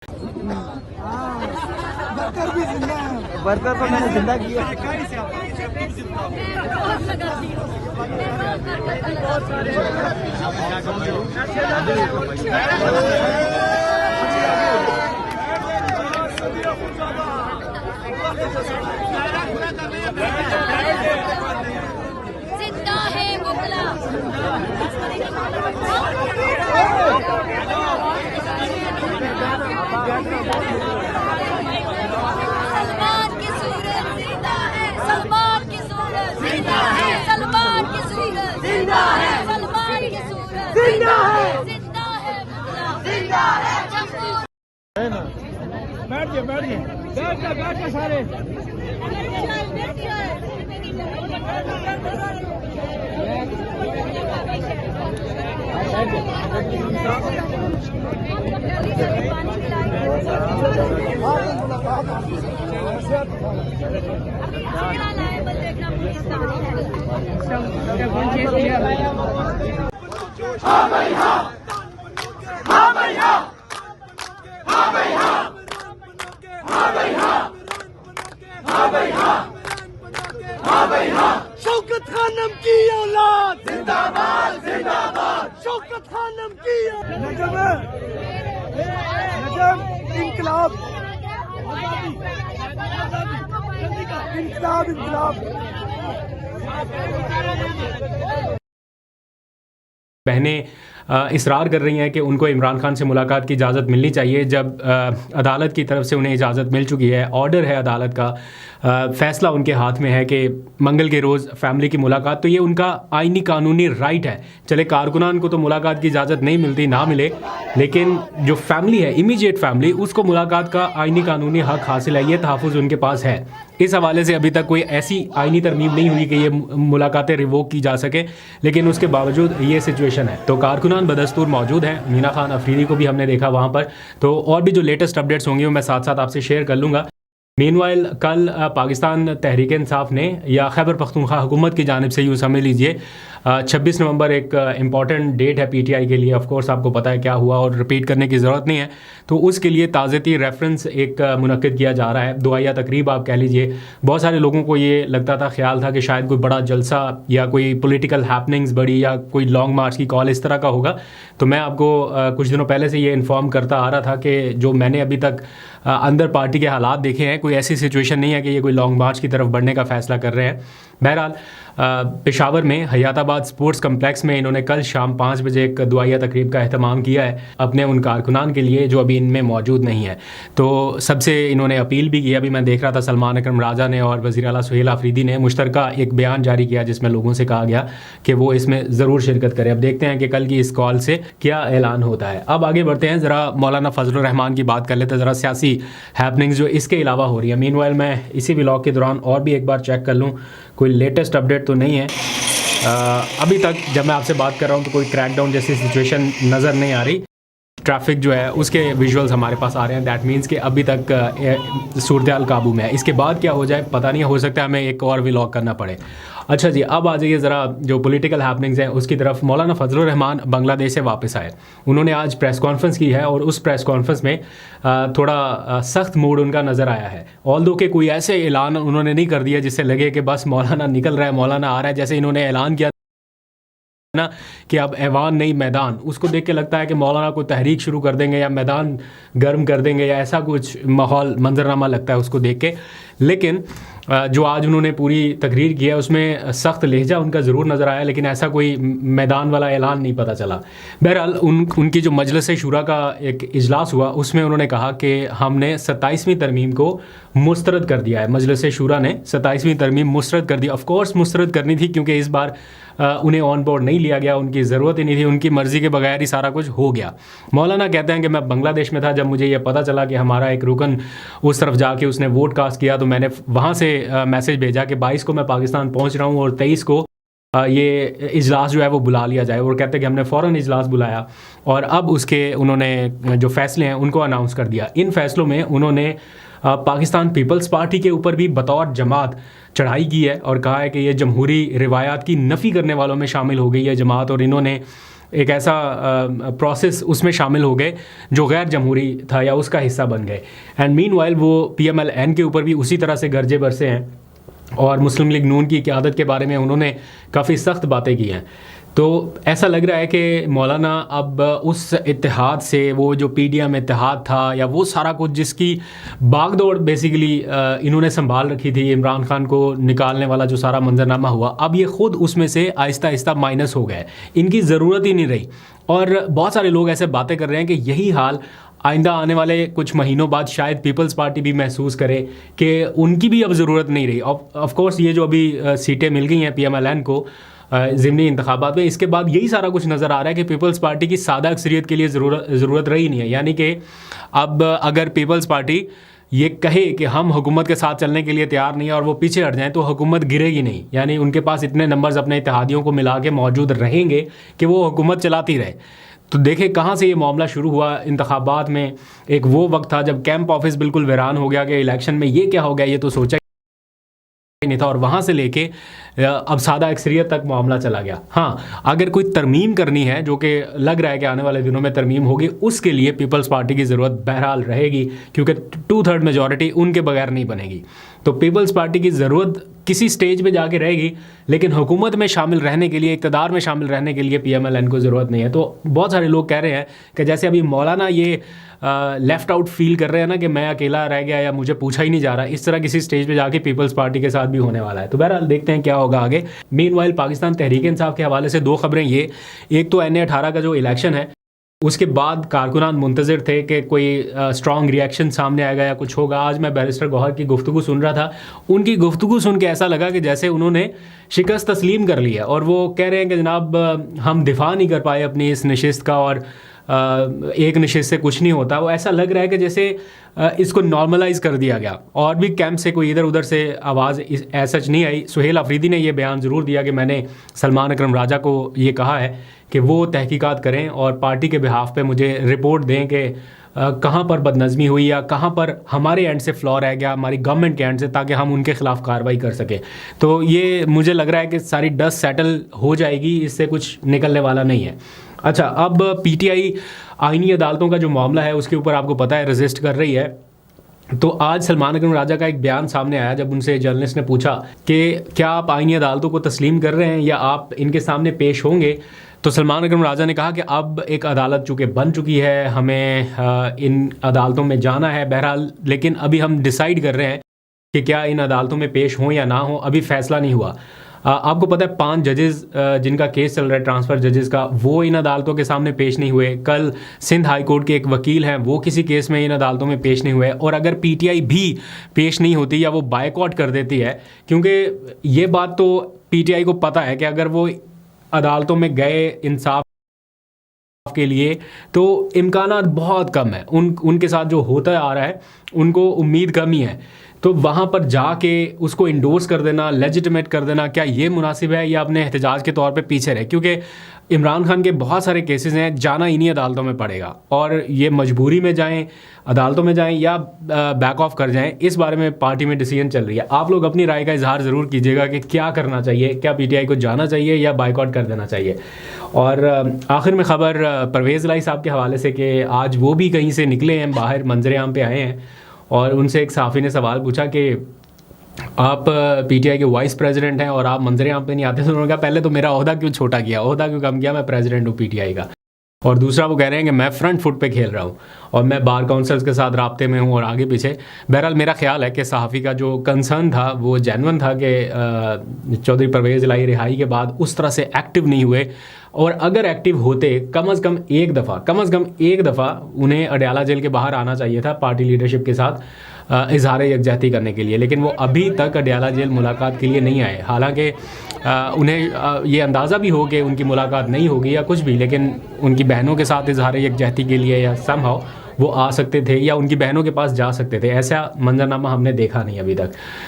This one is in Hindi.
बर्गर भी जिंदा है। बर्गर को मैंने जिंदा किया। जिंदा है मुगला। सलमान की सूरत जिंदा है। सलमान की सूरत जिंदा है। सलमान की सूरत जिंदा है। सलमान की सूरत जिंदा है। जिंदा है मुगला। जिंदा है जम्मू। बैठ जा सारे। हाँ भाई हाँ, हाँ भाई हाँ, हाँ भाई हाँ, हाँ भाई हाँ, हाँ भाई हाँ, हाँ भाई हाँ। शौकत खानम की औलाद जिंदाबाद जिंदाबाद। शौकत खानम की नजम इनकलाब इनकलाब इनकलाब। बहनें इसरार कर रही हैं कि उनको इमरान खान से मुलाकात की इजाज़त मिलनी चाहिए, जब अदालत की तरफ से उन्हें इजाज़त मिल चुकी है। ऑर्डर है अदालत का, फ़ैसला उनके हाथ में है कि मंगल के रोज़ फैमिली की मुलाकात, तो ये उनका आइनी कानूनी राइट है। चले कारकुनान को तो मुलाकात की इजाज़त नहीं मिलती, ना मिले, लेकिन जो फैमिली है, इमीडिएट फैमिली, उसको मुलाकात का आइनी कानूनी हक़ हासिल है, ये तहफ़्फ़ुज़ उनके पास है। इस हवाले से अभी तक कोई ऐसी आइनी तरमीम नहीं हुई कि ये मुलाकातें रिवोक की जा सके, लेकिन उसके बावजूद ये सिचुएशन है। तो कारकुनान बदस्तूर मौजूद हैं। मीना खान अफरीदी को भी हमने देखा वहाँ पर। तो और भी जो लेटेस्ट अपडेट्स होंगे वो मैं साथ साथ आपसे शेयर कर लूँगा। मीनवाइल कल पाकिस्तान तहरीक इंसाफ ने, या खैबर पख्तूनख्वा हुकूमत की जानिब से यूँ समझ लीजिए, 26 नवंबर एक इम्पॉर्टेंट डेट है पीटीआई के लिए। ऑफ कोर्स आपको पता है क्या हुआ और रिपीट करने की ज़रूरत नहीं है। तो उसके लिए ताज़ती रेफरेंस एक मुनक्किद किया जा रहा है, दुआया तकरीब आप कह लीजिए। बहुत सारे लोगों को ये लगता था, ख्याल था कि शायद कोई बड़ा जलसा या कोई पॉलिटिकल हैपनिंग्स बड़ी या कोई लॉन्ग मार्च की कॉल इस तरह का होगा। तो मैं आपको कुछ दिनों पहले से ये इन्फॉर्म करता आ रहा था कि जो मैंने अभी तक अंदर पार्टी के हालात देखे हैं, कोई ऐसी सिचुएशन नहीं है कि ये कोई लॉन्ग मार्च की तरफ बढ़ने का फ़ैसला कर रहे हैं। बहरहाल पेशावर में हयाताबाद स्पोर्ट्स कम्प्लेक्स में इन्होंने कल शाम 5 बजे एक दुआया तकरीब का अहतमाम किया है अपने उन कारकुनान के लिए जो अभी इनमें मौजूद नहीं है। तो सबसे इन्होंने अपील भी की। अभी मैं देख रहा था सलमान अकरम राजा ने और वज़ीर आला सुहेल आफरीदी ने मुश्तरका एक बयान जारी किया जिसमें लोगों से कहा गया कि वो इसमें ज़रूर शिरकत करें। अब देखते हैं कि कल की इस कॉल से क्या ऐलान होता है। अब आगे बढ़ते हैं, ज़रा मौलाना फजलुर रहमान की बात कर लेते हैं, ज़रा सियासी हैपनिंग्स जो इसके अलावा हो रही है। मीनवाइल मैं इसी व्लॉग के दौरान और भी एक बार चेक कर लूँ, कोई लेटेस्ट अपडेट तो नहीं है। अभी तक जब मैं आपसे बात कर रहा हूँ तो कोई क्रैकडाउन जैसी सिचुएशन नज़र नहीं आ रही। ट्रैफिक जो है उसके विजुअल्स हमारे पास आ रहे हैं, दैट मीन्स कि अभी तक सूरत-ए-हाल काबू में है। इसके बाद क्या हो जाए पता नहीं, हो सकता है हमें एक और व्लॉग करना पड़े। अच्छा जी, अब आ जाइए ज़रा जो पॉलिटिकल हैपनिंग्स हैं उसकी तरफ। मौलाना फजलुर रहमान बांग्लादेश से वापस आए। उन्होंने आज प्रेस कॉन्फ्रेंस की है और उस प्रेस कॉन्फ्रेंस में थोड़ा सख्त मूड उनका नज़र आया है। ऑल्दो कि कोई ऐसे ऐलान उन्होंने नहीं कर दिया जिससे लगे कि बस मौलाना निकल रहा है, मौलाना आ रहा है। जैसे इन्होंने ऐलान किया ना कि अब ऐवान नहीं मैदान, उसको देख के लगता है कि मौलाना को तहरीक शुरू कर देंगे या मैदान गर्म कर देंगे या ऐसा कुछ माहौल मंजरनामा लगता है उसको देख के। लेकिन जो आज उन्होंने पूरी तकरीर की है उसमें सख्त लहजा उनका ज़रूर नज़र आया, लेकिन ऐसा कोई मैदान वाला ऐलान नहीं पता चला। बहरहाल उनकी जो मजलिस शूरा का एक इजलास हुआ उसमें उन्होंने कहा कि हमने 27वीं तरमीम को मुस्तरद कर दिया है। मजलिस शूरा ने 27वीं तरमीम मुस्तरद कर दी। ऑफ कोर्स मुस्तरद करनी थी क्योंकि इस बार उन्हें ऑन बोर्ड नहीं लिया गया, उनकी ज़रूरत ही नहीं थी, उनकी मर्ज़ी के बगैर ही सारा कुछ हो गया। मौलाना कहते हैं कि मैं बांग्लादेश में था, जब मुझे ये पता चला कि हमारा एक रुकन उस तरफ जाके उसने वोट कास्ट किया तो मैंने वहाँ से मैसेज भेजा कि 22 को मैं पाकिस्तान पहुँच रहा हूँ और 23 को ये इजलास जो है वो बुला लिया जाए। और कहते हैं कि हमने फ़ौरन इजलास बुलाया और अब उसके उन्होंने जो फ़ैसले हैं उनको अनाउंस कर दिया। इन फ़ैसलों में उन्होंने पाकिस्तान पीपल्स पार्टी के ऊपर भी बतौर जमात चढ़ाई की है और कहा है कि ये जमहूरी रिवायात की नफ़ी करने वालों में शामिल हो गई है जमात। और इन्होंने एक ऐसा प्रोसेस उसमें शामिल हो गए जो गैर जमहूरी था या उसका हिस्सा बन गए। एंड मीनवाइल वो PMLN के ऊपर भी उसी तरह से गरजे बरसे हैं और मुस्लिम लीग नून की क़यादत के बारे में उन्होंने काफ़ी सख्त बातें की हैं। तो ऐसा लग रहा है कि मौलाना अब उस इत्तेहाद से, वो जो PDM इत्तेहाद था या वो सारा कुछ जिसकी बागदौड़ बेसिकली इन्होंने संभाल रखी थी, इमरान खान को निकालने वाला जो सारा मंजरनामा हुआ, अब ये ख़ुद उसमें से आहिस्ता आहिस्ता माइनस हो गए, इनकी ज़रूरत ही नहीं रही। और बहुत सारे लोग ऐसे बातें कर रहे हैं कि यही हाल आइंदा आने वाले कुछ महीनों बाद शायद पीपल्स पार्टी भी महसूस करे कि उनकी भी अब ज़रूरत नहीं रही। ऑफ कोर्स ये जो अभी सीटें मिल गई हैं PMLN को ज़िमनी इंतखाबात में, इसके बाद यही सारा कुछ नज़र आ रहा है कि पीपल्स पार्टी की सादा अक्सरियत के लिए ज़रूरत रही नहीं है। यानी कि अब अगर पीपल्स पार्टी ये कहे कि हम हुकूमत के साथ चलने के लिए तैयार नहीं है और वो पीछे हट जाएं, तो हुकूमत गिरेगी नहीं। यानी उनके पास इतने नंबर्स अपने इत्तेहादियों को मिला के मौजूद रहेंगे कि वो हुकूमत चलाती रहे। तो देखें कहाँ से ये मामला शुरू हुआ। इंतखाबात में एक वो वक्त था जब कैंप ऑफिस बिल्कुल वीरान हो गया कि इलेक्शन में ये क्या हो गया, ये तो सोचा नहीं था, और वहाँ से लेके अब सादा अक्सरियत तक मामला चला गया। हाँ, अगर कोई तरमीम करनी है, जो कि लग रहा है कि आने वाले दिनों में तरमीम होगी, उसके लिए पीपल्स पार्टी की ज़रूरत बहरहाल रहेगी, क्योंकि 2/3 मेजॉरिटी उनके बगैर नहीं बनेगी। तो पीपल्स पार्टी की ज़रूरत किसी स्टेज पे जाके रहेगी, लेकिन हुकूमत में शामिल रहने के लिए, इक़्तिदार में शामिल रहने के लिए PMLN को ज़रूरत नहीं है। तो बहुत सारे लोग कह रहे हैं कि जैसे अभी मौलाना ये लेफ़्ट आउट फील कर रहे हैं ना कि मैं अकेला रह गया या मुझे पूछा ही नहीं जा रहा, इस तरह किसी स्टेज पे जाके पीपल्स पार्टी के साथ भी होने वाला है। तो बहरहाल देखते हैं क्या होगा आगे। मीनवाइल पाकिस्तान तहरीक इंसाफ के हवाले से 2 खबरें ये, एक तो NA-18 का जो इलेक्शन है उसके बाद कारकुनान मुंतज़िर थे कि कोई स्ट्रॉन्ग रिएक्शन सामने आएगा या कुछ होगा। आज मैं बैरिस्टर गौहर की गुफ्तगू सुन रहा था, उनकी गुफ्तगू सुन के ऐसा लगा कि जैसे उन्होंने शिकस्त तस्लीम कर लिया और वो कह रहे हैं कि जनाब हम दिफा नहीं कर पाए अपनी इस नशिस्त का और एक नशिस्त से कुछ नहीं होता। वो ऐसा लग रहा है कि जैसे इसको नॉर्मलाइज़ कर दिया गया और भी कैंप से कोई इधर उधर से आवाज़ सच नहीं आई। सुहेल अफरीदी ने यह बयान ज़रूर दिया कि मैंने सलमान अकरम राजा को ये कहा है कि वो तहकीकात करें और पार्टी के बिहाफ पे मुझे रिपोर्ट दें कि कहाँ पर बदनज़मी हुई या कहाँ पर हमारे एंड से फ्लॉ रह गया, हमारी गवर्नमेंट के एंड से, ताकि हम उनके ख़िलाफ़ कार्रवाई कर सकें। तो ये मुझे लग रहा है कि सारी डस्ट सेटल हो जाएगी, इससे कुछ निकलने वाला नहीं है। अच्छा, अब PTI आईनी अदालतों का जो मामला है उसके ऊपर आपको पता है रजिस्ट कर रही है। तो आज सलमान अकरम राजा का एक बयान सामने आया जब उनसे जर्नलिस्ट ने पूछा कि क्या आप आईनी अदालतों को तस्लीम कर रहे हैं या आप इनके सामने पेश होंगे। तो सलमान अकरम राजा ने कहा कि अब एक अदालत चूँकि बन चुकी है, हमें इन अदालतों में जाना है बहरहाल, लेकिन अभी हम डिसाइड कर रहे हैं कि क्या इन अदालतों में पेश हों या ना हो, अभी फ़ैसला नहीं हुआ। आपको पता है 5 जजेस जिनका केस चल रहा है ट्रांसफ़र जजेस का, वो इन अदालतों के सामने पेश नहीं हुए। कल सिंध हाई कोर्ट के एक वकील हैं, वो किसी केस में इन अदालतों में पेश नहीं हुए। और अगर PTI भी पेश नहीं होती या वो बायकॉट कर देती है, क्योंकि ये बात तो PTI को पता है कि अगर वो अदालतों में गए इंसाफ के लिए तो इम्कानात बहुत कम है, उनके साथ जो होता आ रहा है उनको उम्मीद कम ही है। तो वहाँ पर जाके उसको इंडोर्स कर देना, लेजिटिमेट कर देना, क्या ये मुनासिब है या अपने एहतजाज के तौर पे पीछे रहे? क्योंकि इमरान खान के बहुत सारे केसेस हैं, जाना इन्हीं अदालतों में पड़ेगा और ये मजबूरी में जाएं, अदालतों में जाएं या बैक ऑफ कर जाएं, इस बारे में पार्टी में डिसीजन चल रही है। आप लोग अपनी राय का इजहार ज़रूर कीजिएगा कि क्या करना चाहिए, क्या PTI को जाना चाहिए या बाइकआउट कर देना चाहिए। और आखिर में ख़बर परवेज़ इलाही साहब के हवाले से कि आज वो भी कहीं से निकले हैं, बाहर मंजर-ए-आम पे आए हैं और उनसे एक सहाफ़ी ने सवाल पूछा कि आप PTI के वाइस प्रेसिडेंट हैं और आप मंजर-ए-आम पे नहीं आते। तो उन्होंने कहा पहले तो मेरा ओहदा क्यों छोटा किया, ओहदा क्यों कम किया, मैं प्रेसिडेंट हूँ PTI का। और दूसरा वो कह रहे हैं कि मैं फ्रंट फुट पे खेल रहा हूँ और मैं बार काउंसिल्स के साथ राब्ते में हूँ और आगे पीछे। बहरहाल मेरा ख्याल है कि सहाफ़ी का जो कंसर्न था वो जेन्युइन था कि चौधरी परवेज़ इलाही रिहाई के बाद उस तरह से एक्टिव नहीं हुए, और अगर एक्टिव होते कम से कम एक दफ़ा उन्हें अडयाला जेल के बाहर आना चाहिए था पार्टी लीडरशिप के साथ इजहार यकजहती करने के लिए, लेकिन वो अभी तक अडयाला जेल मुलाकात के लिए नहीं आए। हालांकि उन्हें ये अंदाज़ा भी हो कि उनकी मुलाकात नहीं होगी या कुछ भी, लेकिन उनकी बहनों के साथ इजहार यकजहती के लिए या समहाउ वो आ सकते थे या उनकी बहनों के पास जा सकते थे। ऐसा मंजरनामा हमने देखा नहीं अभी तक।